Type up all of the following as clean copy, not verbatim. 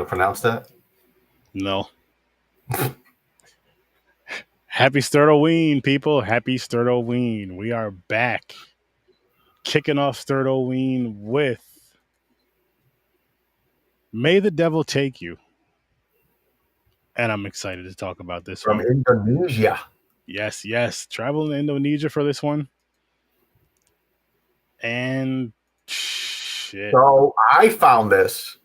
pronounce that? No. Happy Sturd-O-Ween, people. Happy Sturd-O-Ween. We are back. Kicking off Sturd-O-Ween with May the Devil Take You. And I'm excited to talk about this From one. Indonesia. Yes. Traveling to Indonesia for this one. And shit. So I found this.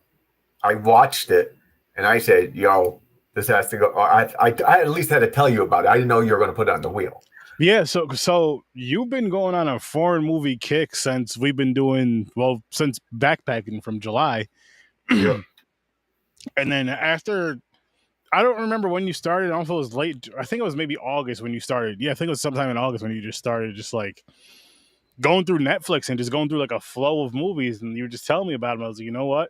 I watched it, and I said, "Yo, this has to go." I at least had to tell you about it. I didn't know you were going to put it on the wheel. Yeah, so you've been going on a foreign movie kick since we've been doing since backpacking from July. Yeah. And then after, I don't remember when you started. I don't know if it was late. I think it was maybe August when you started. Yeah, I think it was sometime in August when you just started just like going through Netflix and just going through like a flow of movies. And you were just telling me about them. I was like, you know what?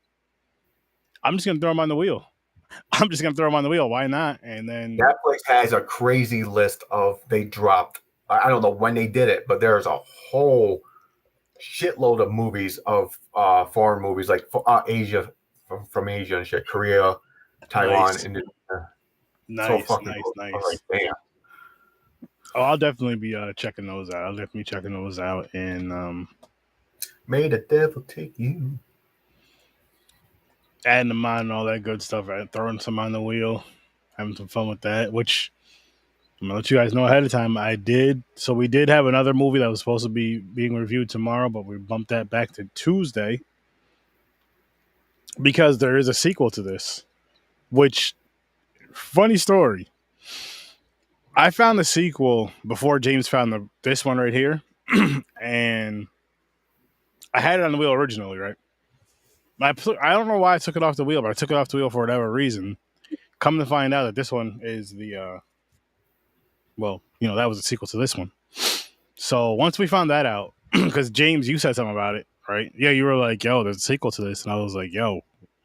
I'm just going to throw them on the wheel. Why not? And then Netflix has a crazy list of they dropped. I don't know when they did it, but there's a whole shitload of movies of foreign movies like Asia from Asia and shit, Korea, Taiwan, nice. Indonesia. Nice, so fucking nice. Like, damn. Oh, I'll definitely be checking those out. And May the devil take you. Adding them on and all that good stuff, right? Throwing some on the wheel, having some fun with that, which I'm gonna let you guys know ahead of time. I did. So we did have another movie that was supposed to be being reviewed tomorrow, but we bumped that back to Tuesday because there is a sequel to this. Which, funny story, I found the sequel before James found this one right here, and I had it on the wheel originally, right? I don't know why I took it off the wheel, but I took it off the wheel for whatever reason. Come to find out that this one is the, that was a sequel to this one. So once we found that out, because James, you said something about it, right? Yeah, you were like, yo, there's a sequel to this. And I was like, yo,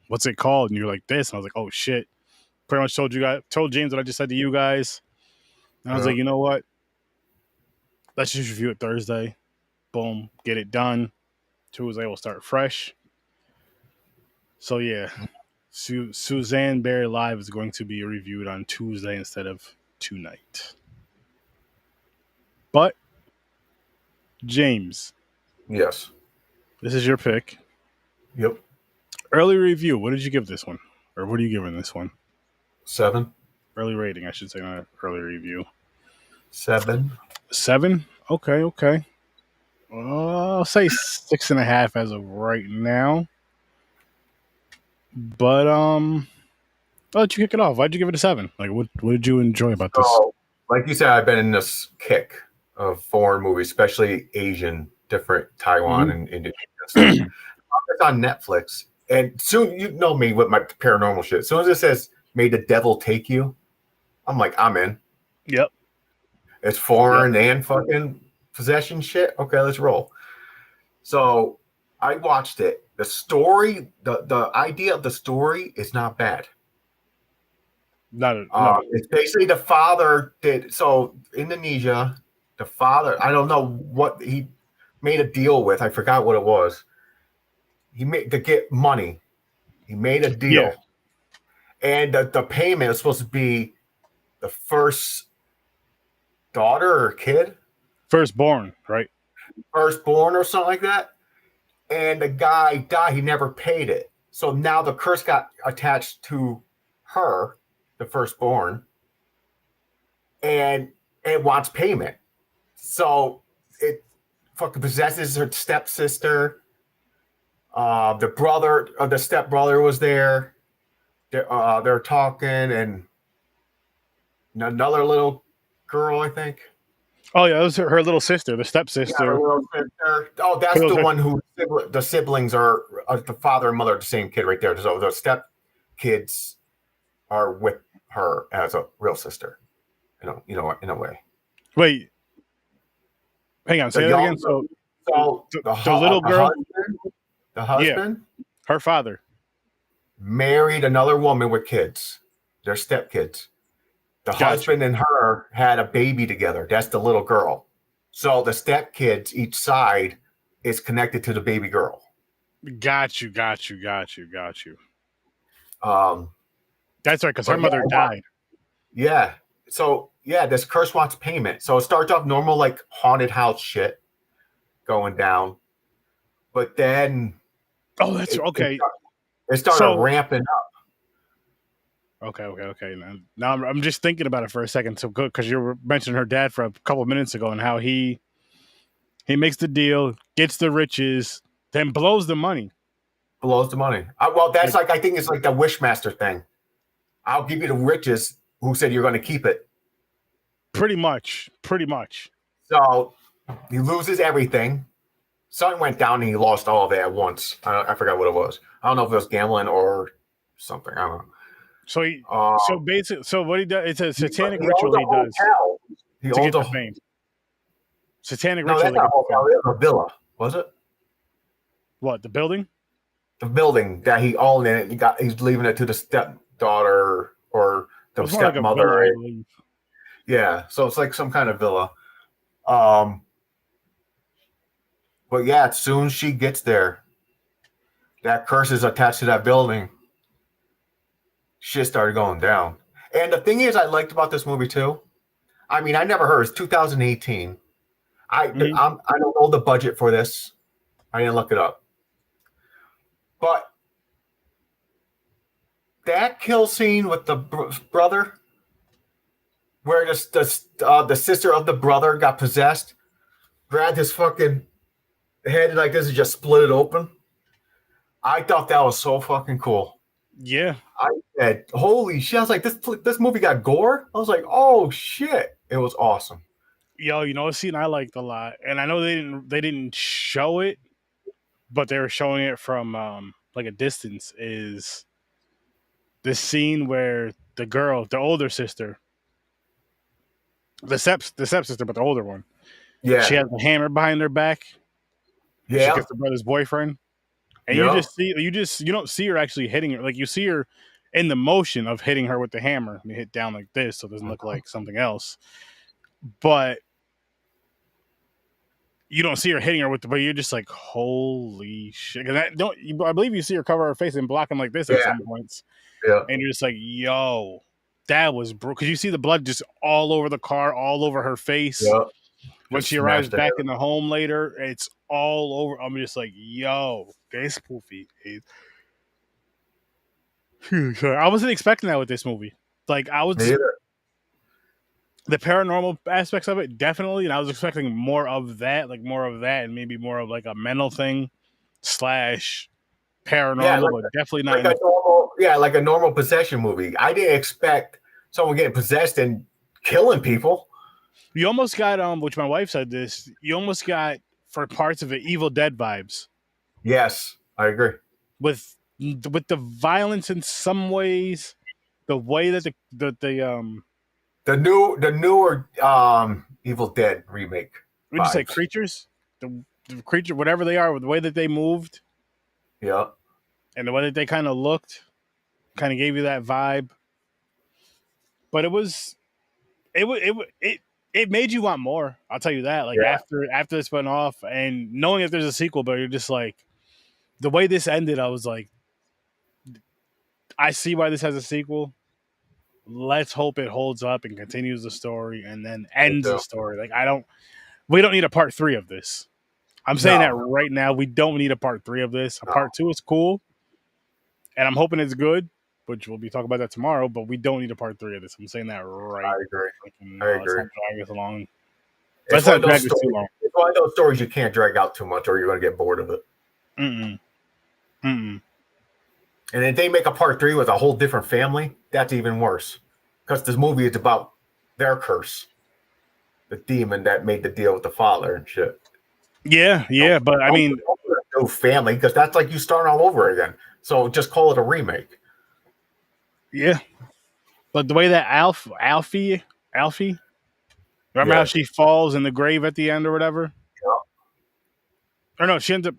what's it called? And you're like, this. And I was like, oh, shit. Pretty much told James what I just said to you guys. And I was like, you know what? Let's just review it Thursday. Boom, get it done. Tuesday we'll start fresh. So yeah, Suzanne Barry Live is going to be reviewed on Tuesday instead of tonight. But James, yes, this is your pick. Yep. Early review. What did you give this one, or what are you giving this one? 7. Early rating, I should say, not early review. 7. 7. Okay. I'll say 6.5 as of right now. But I'll let you kick it off. Why'd you give it a 7? Like, what did you enjoy about this? Like you said, I've been in this kick of foreign movies, especially Asian, different Taiwan and Indonesian stuff. It's on Netflix, and soon you know me with my paranormal shit. As soon as it says "May the devil take you," I'm like, I'm in. Yep. It's foreign and fucking possession shit. Okay, let's roll. So I watched it. The story, the idea of the story is not bad. It's basically the father did. So Indonesia, the father, I don't know what he made a deal with. I forgot what it was. He made to get money. He made a deal. And the payment is supposed to be the first daughter or kid? Firstborn, right? Firstborn or something like that. And the guy died. He never paid it. So now the curse got attached to her, the firstborn, and it wants payment. So it fucking possesses her stepsister. The brother of the stepbrother was there. They're talking, and another little girl, I think. Oh yeah, that was her little sister, the stepsister. Yeah, her little sister. Oh, that's the one who the siblings are the father and mother of the same kid right there. So the step kids are with her as a real sister. You know, in a way. Wait, hang on. Say that again. So the little girl, the husband, her father, married another woman with kids. They're stepkids. The husband and her had a baby together. That's the little girl. So the stepkids, each side, is connected to the baby girl. Got you. Um, That's right, because her but yeah, mother died. yeah. So yeah, this curse wants payment. So it starts off normal, like haunted house shit going down, but then Oh, that's it it, okay. it started So ramping up. okay. Now I'm just thinking about it for a second. So good because you were mentioning her dad for a couple of minutes ago and how he makes the deal, gets the riches, then blows the money. Blows the money. Well, that's Like like I think it's like the Wishmaster thing. I'll give you the riches. Who said you're going to keep it? pretty much. So he loses everything. Something went down and he lost all of it at once. I forgot what it was. I don't know if it was gambling or something. I don't know. So he Uh, so basically so what he does it's a satanic he owns ritual a he does hotel. He to owns get a the fame. Satanic no. ritual That's to not a get the hotel. fame. It was a villa. Was it What, the building? the building that he owned? And he's leaving it to the stepdaughter or It the was more like a villa, stepmother. I believe. Yeah. So it's like some kind of villa. Um, but yeah, as soon as she gets there, that curse is attached to that building. Shit started going down. And the thing is, I liked about this movie too. I mean, I never heard. It's 2018. Mhm. I don't know the budget for this. I didn't look it up. But that kill scene with the brother, where the sister of the brother got possessed, grabbed his fucking head like this and just split it open. I thought that was so fucking cool. Yeah. I said, "Holy shit!" I was like, "This movie got gore." I was like, "Oh shit!" It was awesome. Yo, you know a scene I liked a lot, and I know they didn't show it, but they were showing it from like a distance. Is this scene where the girl, the older sister, the stepsister, but the older one, she Yeah, has a hammer behind her back, and she yeah, gets the brother's boyfriend, and yeah, you don't see her actually hitting her, like you see her in the motion of hitting her with the hammer, and hit down like this, so it doesn't look like something else, but you don't see her hitting her with the, but you're just like, holy shit. Cause I believe you see her cover her face and block him like this at yeah, some points. yeah. And you're just like, yo, that was because you see the blood just all over the car, all over her face. Yeah. When Just she arrives smashed it. back in the home later, it's all over. I'm just like, yo, this movie is. I wasn't expecting that with this movie. Like, I was Neither. the paranormal aspects of it, definitely, and I was expecting more of that, and maybe more of like a mental thing slash Yeah, paranormal, but definitely not like in a the. normal, yeah, like a normal possession movie. I didn't expect someone getting possessed and killing people. You almost got which my wife said this. You almost got for parts of it Evil Dead vibes Yes, I agree. with the violence in some ways, the way that the The newer Evil Dead remake would you say vibes. creatures, the creature whatever they are, with the way that they moved Yeah, and the way that they kind of looked, kind of gave you that vibe. But it made you want more. I'll tell you that. Like yeah, after this went off, and knowing that there's a sequel, but you're just like the way this ended. I was like, I see why this has a sequel. Let's hope it holds up and continues the story, and then me ends the too. story. Like we don't need a part three of this. I'm saying that No, right now. We don't need a part three of this. A no, part two is cool, and I'm hoping it's good. Which we'll be talking about that tomorrow. But we don't need a part three of this. I'm saying that right. I agree. Freaking I now. Let's agree. not drag this along. It's Let's one of not those drag this too stories. long. It's one of those stories you can't drag out too much, or you're going to get bored of it. Mm-mm. Mm-mm. And if they make a part three with a whole different family, that's even worse. Because this movie is about their curse, the demon that made the deal with the father and shit. Yeah, but I mean, Don't put a new family because that's like you starting all over again. So just call it a remake. yeah, but the way that Alfie, remember how Yeah. she falls in the grave at the end or whatever? Or no, she ends up.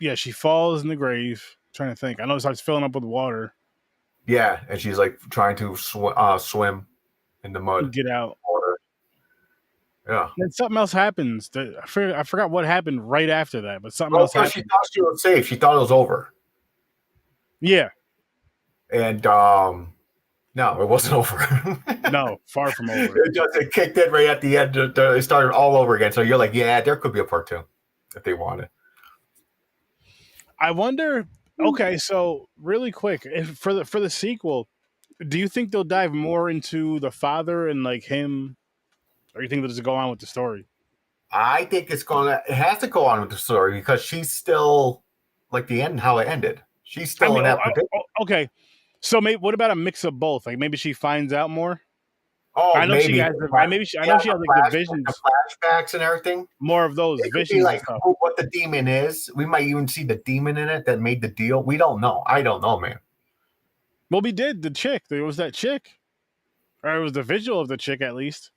Yeah, she falls in the grave. I'm trying to think. I know it starts filling up with water. Yeah. And she's like trying to swim in the mud. Get out. Water. Yeah. Then something else happens. I forgot what happened right after that, but something Well, else because she happened. thought she was safe. She thought it was over. Yeah. And no, it wasn't over. No, far from over. It kicked in right at the end. It started all over again. So you're like, yeah, there could be a part 2 if they wanted. I wonder. Okay, so really quick, if for the sequel, do you think they'll dive more into the father and like him, or you think they'll just go on with the story? I think it has to go on with the story because she's still like the end, how it ended. She's I still mean, in that predicament. okay. So maybe what about a mix of both? Like maybe she finds out more. Oh, I know she maybe. has. I know she has like the The visions, flashbacks and everything. more of those It could be visions and like stuff. what the demon is. We might even see the demon in it that made the deal. We don't know. I don't know, man. Well, we did the chick. There was that chick, or it was the visual of the chick at least.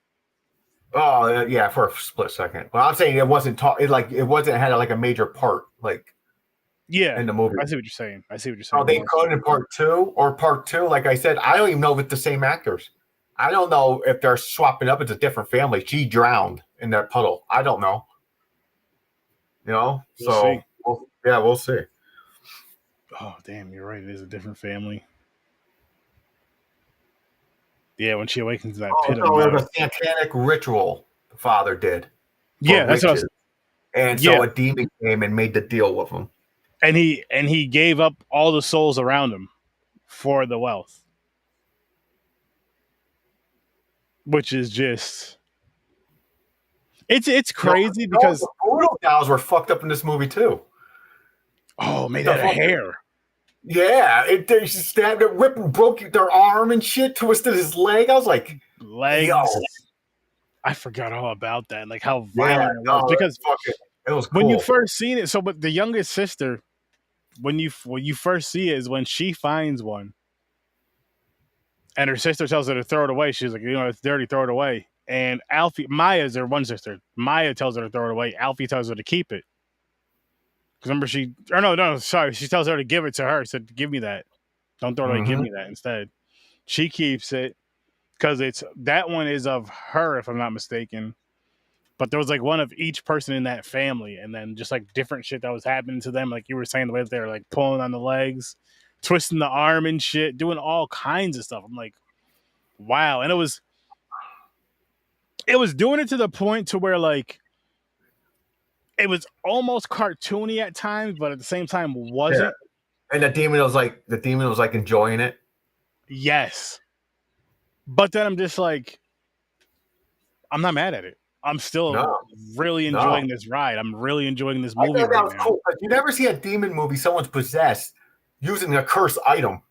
Oh, yeah, for a split second. But I'm saying it wasn't it wasn't had like a major part like Yeah, in the movie. I see what you're saying. I see what you're saying. Oh, they could in part 2 or part 2. Like I said, I don't even know if it's the same actors. I don't know if they're swapping up. It's a different family. She drowned in that puddle. I don't know. You know, We'll see. we'll see. Oh, damn, you're right. It is a different family. Yeah, when she awakens in that pit of So it mud. was a satanic ritual the father did for Yeah, that's what I was, witches, and yeah. so a demon came and made the deal with him. And he gave up all the souls around him for the wealth. Which is just it's crazy because the voodoo dolls were fucked up in this movie too. oh, made out of hair. Yeah, they stabbed it, whipped, and broke their arm and shit, twisted his leg. I was like, Legs. yo. I forgot all about that. Like how violent it was. No, Because it was cool. when you first seen it, so but the youngest sister, when you first see it is when she finds one. And her sister tells her to throw it away. She's like, it's dirty, throw it away. And Alfie, Maya is their one sister. Maya tells her to throw it away. Alfie tells her to keep it. Because remember sorry. She tells her to give it to her. Said, give me that. Don't throw it away. Give me that instead. She keeps it because that one is of her, if I'm not mistaken. But there was like one of each person in that family. And then just like different shit that was happening to them. Like you were saying, the way that they were like pulling on the legs, twisting the arm and shit, doing all kinds of stuff. I'm like, wow. And it was doing it to the point to where like it was almost cartoony at times, but at the same time wasn't. And the demon was like enjoying it. Yes. But then I'm just like, I'm not mad at it. I'm still really enjoying this ride. I'm really enjoying this movie right now. Cool. You never see a demon movie, someone's possessed using a cursed item.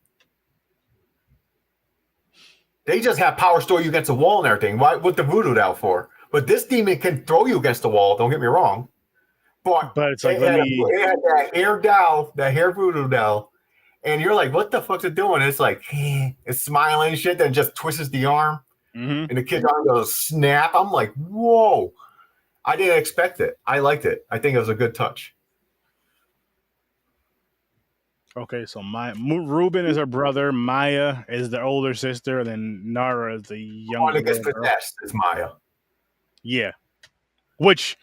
They just have power store you against the wall and everything. What the voodoo doll for? But this demon can throw you against the wall. Don't get me wrong. But it's like, it had that hair doll, that hair voodoo doll. And you're like, what the fuck's it doing? And it's like, it's smiling and shit, then just twists the arm. Mm-hmm. And the kid's arm goes snap. I'm like, whoa. I didn't expect it. I liked it. I think it was a good touch. Okay, so Ruben is her brother. Maya is the older sister. And then Nara is the younger one that gets possessed is Maya. Yeah. Which,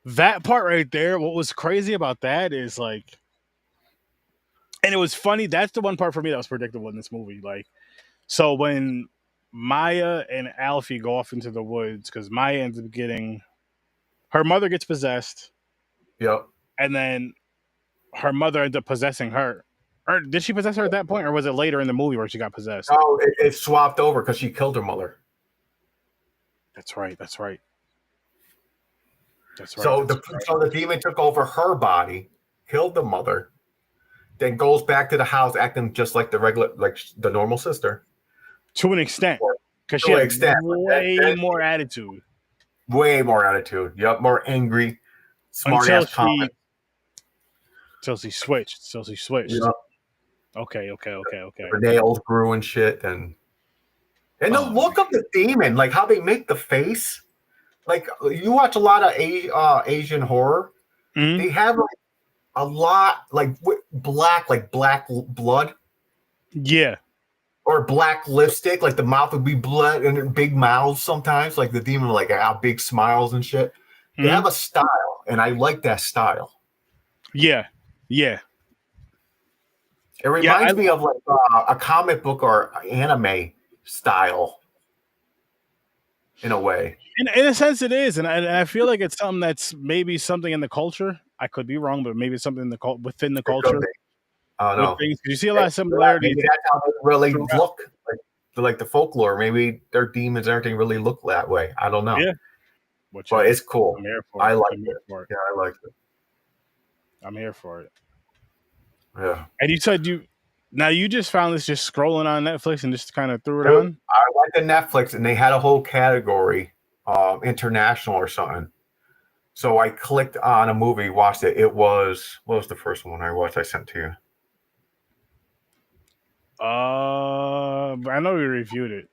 that part right there, what was crazy about that is like, and it was funny. That's the one part for me that was predictable in this movie. Like, so when Maya and Alfie go off into the woods, because Maya ends up her mother gets possessed. Yep. And then her mother ends up possessing her. Or did she possess her at that point, or was it later in the movie where she got possessed? No, it swapped over because she killed her mother. That's right. So the demon took over her body, killed the mother, then goes back to the house acting just like the normal sister. To an extent. Because she had way more attitude. Way more attitude. Yep, more angry, smart ass comment. Until she switched. Yep. Okay. Her nails grew and shit, and the look of the demon, like how they make the face. Like you watch a lot of Asian horror, they have like a lot like black blood. Yeah. Or black lipstick, like the mouth would be blood and big mouths sometimes, like the demon like have big smiles and shit. They have a style, and I like that style. Yeah. It reminds me of like a comic book or anime style in a way. In a sense, it is, and I feel like it's something that's maybe something in the culture. I could be wrong, but maybe it's something in the within the It could culture be. I don't with know. things. You see a lot of similarities. Maybe that's how they really throughout. look, like the folklore. Maybe their demons and everything really look that way. I don't know. Yeah, which But it's cool. I'm here for. I like I'm it. here for it. Yeah, I like it. I'm here for it. Yeah. And you said you just found this just scrolling on Netflix and just kind of threw it Dude, on. I went to Netflix and they had a whole category, international or something. So I clicked on a movie, watched it. What was the first one I watched? I sent to you. I know we reviewed it.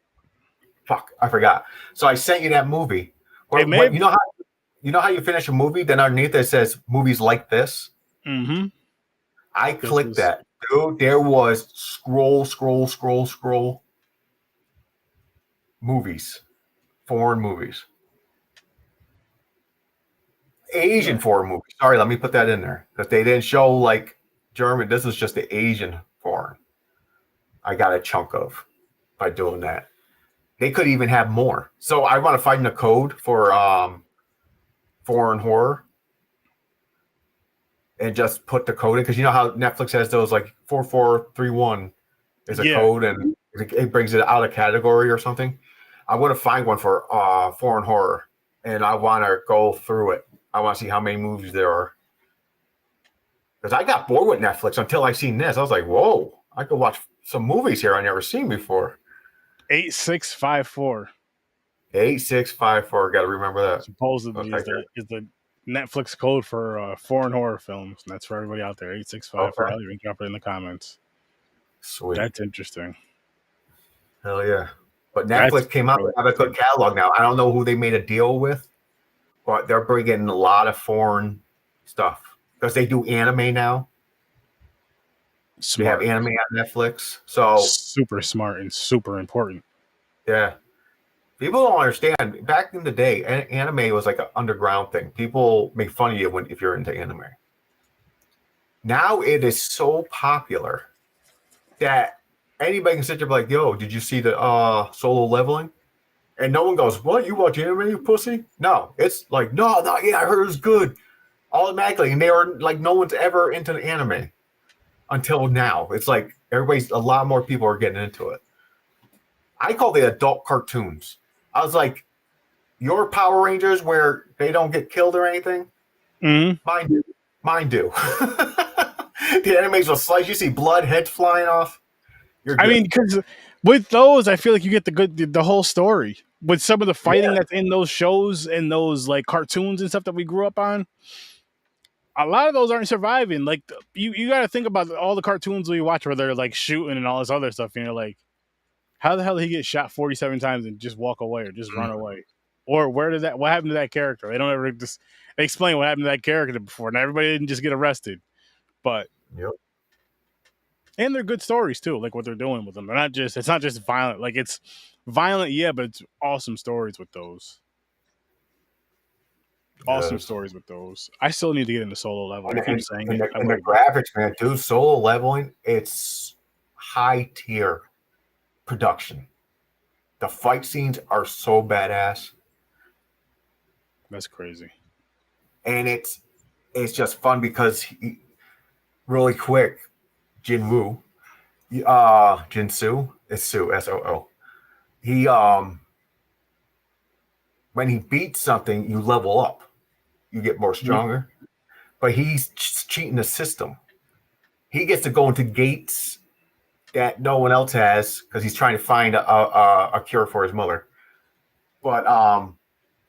Fuck, I forgot. So I sent you that movie. It may. You know how you finish a movie, then underneath it says movies like this. Mm-hmm. I clicked that. Dude, there was scroll movies, foreign movies, Asian foreign movies. Sorry, let me put that in there because they didn't show like German. This is just the Asian foreign. I got a chunk of by doing that. They could even have more. So I want to find the code for foreign horror and just put the code in because you know how Netflix has those like 4431 is a code and it brings it out of category or something. I want to find one for foreign horror and I want to go through it. I want to see how many movies there are because I got bored with Netflix until I seen this. I was like, whoa, I could watch some movies here I never seen before. 8654. 8654. Got to remember that. Supposedly is the Netflix code for foreign horror films. And that's for everybody out there. 8654. I'll even drop it in the comments. Sweet. That's interesting. Hell yeah. But Netflix came out with a good catalog now. I don't know who they made a deal with, but they're bringing a lot of foreign stuff because they do anime now. Smart. They have anime on Netflix. So super smart and super important. Yeah. People don't understand. Back in the day, anime was like an underground thing. People make fun of you if you're into anime. Now it is so popular that anybody can sit there and be like, yo, did you see the Solo Leveling? And no one goes, what? You watch anime, you pussy? No. It's like, no, yeah, I heard it was good. Automatically. And they are like, no one's ever into anime until now. It's like a lot more people are getting into it. I call the adult cartoons. I was like, your Power Rangers where they don't get killed or anything? Mm-hmm. Mine do. The animes will slice. You see blood, heads flying off. I mean, because with those, I feel like you get the whole story. With some of the fighting that's in those shows and those like cartoons and stuff that we grew up on, a lot of those aren't surviving. Like you got to think about all the cartoons we watch where they're like shooting and all this other stuff, and you're like, how the hell did he get shot 47 times and just walk away or just run away? Or what happened to that character? They don't ever just explain what happened to that character before. And everybody didn't just get arrested. But and they're good stories too, like what they're doing with them. It's not just violent. Like it's violent, yeah, but it's awesome stories with those. Awesome stories with those. I still need to get into Solo Leveling. I keep saying it. And the graphics, man, dude, Solo Leveling, it's high tier production. The fight scenes are so badass. That's crazy. And it's just fun because really quick, Jinwoo, Jinsu, it's Su, S-O-O. He when he beats something, you level up. You get more stronger. Mm-hmm. But he's cheating the system. He gets to go into gates that no one else has because he's trying to find a cure for his mother. But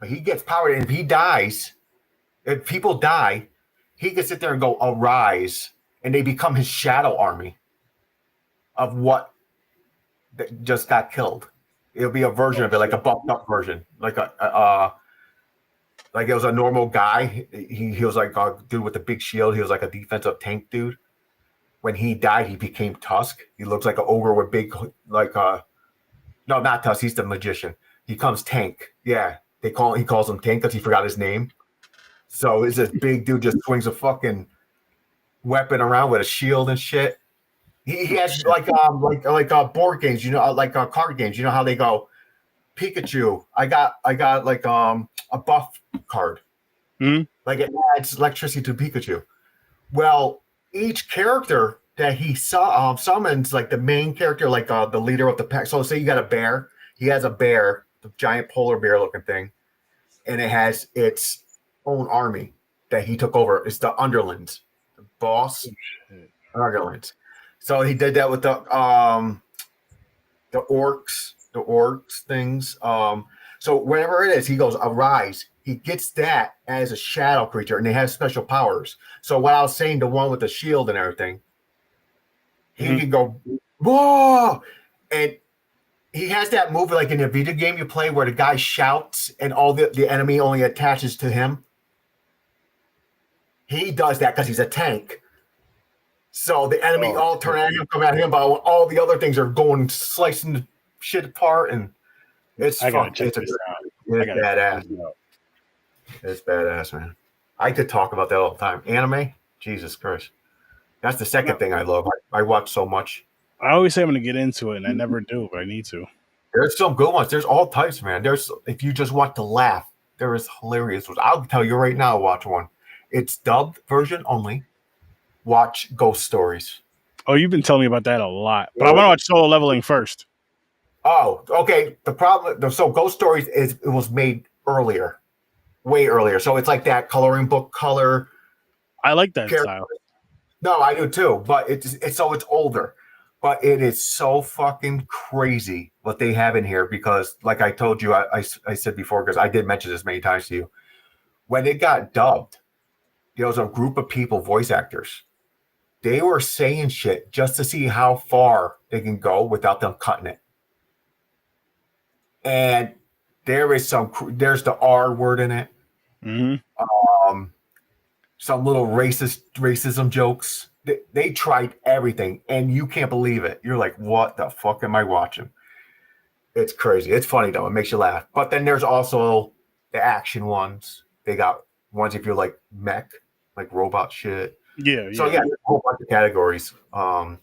he gets powered, and if he dies, if people die, he can sit there and go, arise, and they become his shadow army of what just got killed. It'll be a version of it, like a bumped up version, like like it was a normal guy. He was like a dude with a big shield. He was like a defensive tank dude. When he died, he became Tusk. He looks like an ogre with big, like no, not Tusk. He's the magician. He comes Tank. Yeah, he calls him Tank because he forgot his name. So it's this big dude just swings a fucking weapon around with a shield and shit. He has like board games, like card games. You know how they go Pikachu. I got like a buff card. Hmm. Like it adds electricity to Pikachu. Well, each character that he summons, like the main character, like the leader of the pack. So say you got a bear. He has a bear, the giant polar bear looking thing, and it has its own army that he took over. It's the Underlands, the boss Underlands. So he did that with the orcs things. So whenever it is, he goes arise. He gets that as a shadow creature, and they have special powers. So what I was saying, the one with the shield and everything, he can go whoa, and he has that move like in a video game you play where the guy shouts and all the enemy only attaches to him. He does that because he's a tank. So the enemy all turn at him, come at him, but all the other things are going slicing the shit apart, and it's badass. It's badass, man. I could talk about that all the time. Anime, Jesus Christ, that's the second thing I love. I watch so much. I always say I'm going to get into it, and I never do, but I need to. There's some good ones. There's all types, man. There's if you just want to laugh, there is hilarious ones. I'll tell you right now. Watch one. It's dubbed version only. Watch Ghost Stories. Oh, you've been telling me about that a lot, but I want to watch Solo Leveling first. Oh, okay. The problem, so Ghost Stories it was made earlier, way earlier. So it's like that coloring book color. I like that style. No, I do too. But it's older, but it is so fucking crazy what they have in here because, like I told you, I said before because I did mention this many times to you. When it got dubbed, there was a group of people, voice actors. They were saying shit just to see how far they can go without them cutting it. And there's the R word in it. Mm-hmm. Some little racism jokes. They tried everything, and you can't believe it. You're like, what the fuck am I watching? It's crazy. It's funny though. It makes you laugh. But then there's also the action ones. They got ones if you're like mech, like robot shit. Yeah. So yeah, a whole bunch of categories. High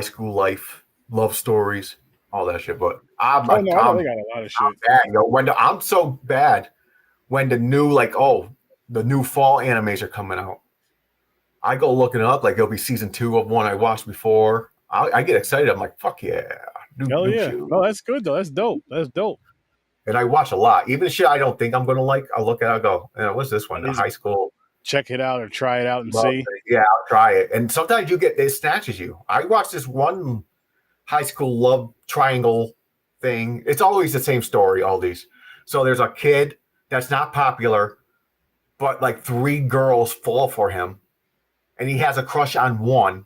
school life, love stories, all that shit. But I'm got a lot of shit. I'm so bad when the new the new fall animes are coming out. I go looking it up like it'll be season 2 of one I watched before. I get excited. I'm like, fuck yeah. Hell yeah. No, that's good though. That's dope. And I watch a lot. Even shit I don't think I'm gonna like, I'll look at it and go, what's this one? The high school. Check it out or try it out and see. Yeah, I'll try it. And sometimes it snatches you. I watched this one high school love triangle thing. It's always the same story, all these. So there's a kid that's not popular, but like 3 girls fall for him. And he has a crush on one.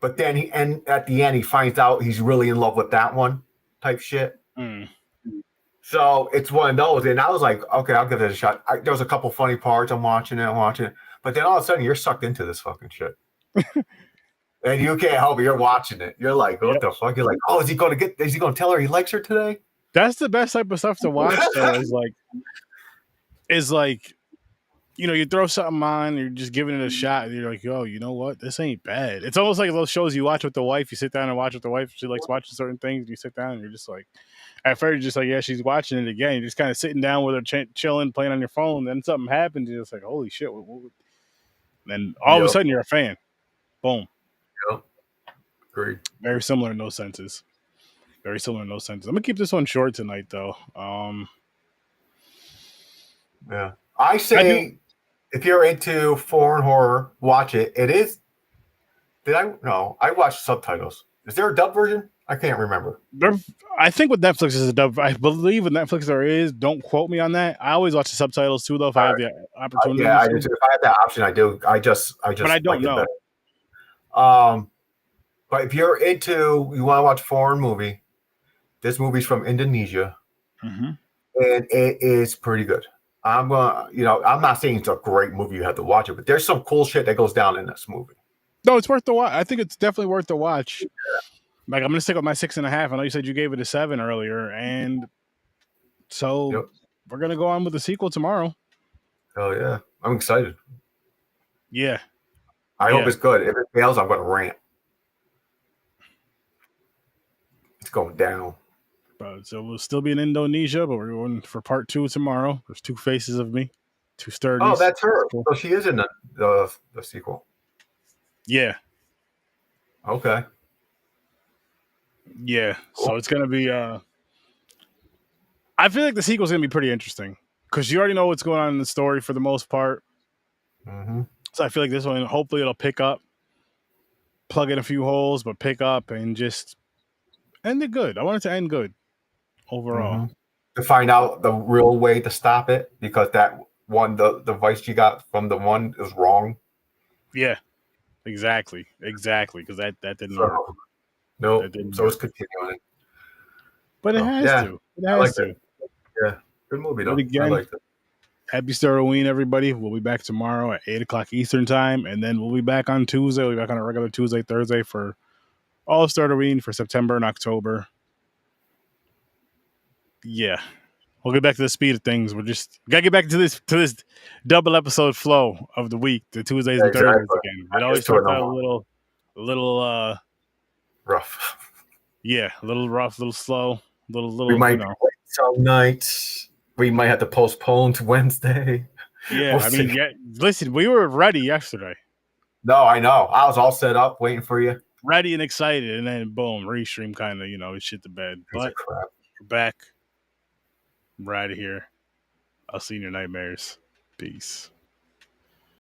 But then at the end, he finds out he's really in love with that one type shit. Mm. So it's one of those. And I was like, okay, I'll give it a shot. There was a couple funny parts. I'm watching it. But then all of a sudden, you're sucked into this fucking shit. And you can't help it. You're watching it. You're like, what the fuck? You're like, oh, is he going to tell her he likes her today? That's the best type of stuff to watch, though, is like, you throw something on, you're just giving it a shot, and you're like, yo, you know what? This ain't bad. It's almost like those shows you watch with the wife. You sit down and watch with the wife. She likes watching certain things. You sit down and you're just like, at first, you're just like, yeah, she's watching it again. You're just kind of sitting down with her, chilling, playing on your phone. Then something happens. You're just like, holy shit. Then all of a sudden, you're a fan. Boom. Yep. Agreed. Very similar in those senses. I'm going to keep this one short tonight, though. Yeah. I say, if you're into foreign horror, watch it. It is. I watched subtitles. Is there a dub version? I can't remember. I think with Netflix is a dub. I believe with Netflix there is. Don't quote me on that. I always watch the subtitles too, though. If I have the opportunity. Yeah, I do. If I have that option, I do. I just. But I don't know. But if you want to watch a foreign movie, this movie's from Indonesia, and it is pretty good. I'm not saying it's a great movie. You have to watch it, but there's some cool shit that goes down in this movie. No, it's worth the watch. I think it's definitely worth the watch. Like, I'm going to stick with my 6.5. I know you said you gave it a 7 earlier, and so we're going to go on with the sequel tomorrow. Oh yeah, I'm excited. Yeah, I hope Yeah, it's good. If it fails, I'm going to rant. It's going down. so we'll still be in Indonesia, but we're going for part 2 tomorrow. There's 2 faces of me, 2 Oh, sturdies. that's her. Cool. So she is in the sequel. Yeah, Okay. yeah. Cool. So it's gonna be. I feel like the sequel's gonna be pretty interesting because you already know what's going on in the story for the most part. Mm-hmm. So I feel like this one, hopefully, it'll pick up, plug in a few holes, but pick up and just end it good. I want it to end good overall. Mm-hmm. To find out the real way to stop it, because that one, the advice you got from the one is wrong. Yeah, exactly, because that didn't work. So no, That didn't so work. it's continuing. But it So has yeah, to. It I has liked it. to. Yeah, good movie But though. I again, liked it. happy Sturd-O-Ween, everybody. We'll be back tomorrow at 8 o'clock Eastern time, and then we'll be back on Tuesday. We'll be back on a regular Tuesday, Thursday for all of Sturd-O-Ween for September and October. Yeah. We'll get back to the speed of things. We're just gotta get back to this double episode flow of the week, the Tuesdays and Thursdays Exactly. again. I'm It always used to it starts no out more. a little Rough. yeah, a little rough, a little slow, We little, might be late some nights. We might have to postpone to Wednesday. Yeah, We'll I mean, see. yeah, listen, we were ready yesterday. No, I know. I was all set up waiting for you. Ready and excited, and then boom, restream kind of, shit the bed. Piece of But crap. we're back. We're out of here. I'll see you in your nightmares. Peace.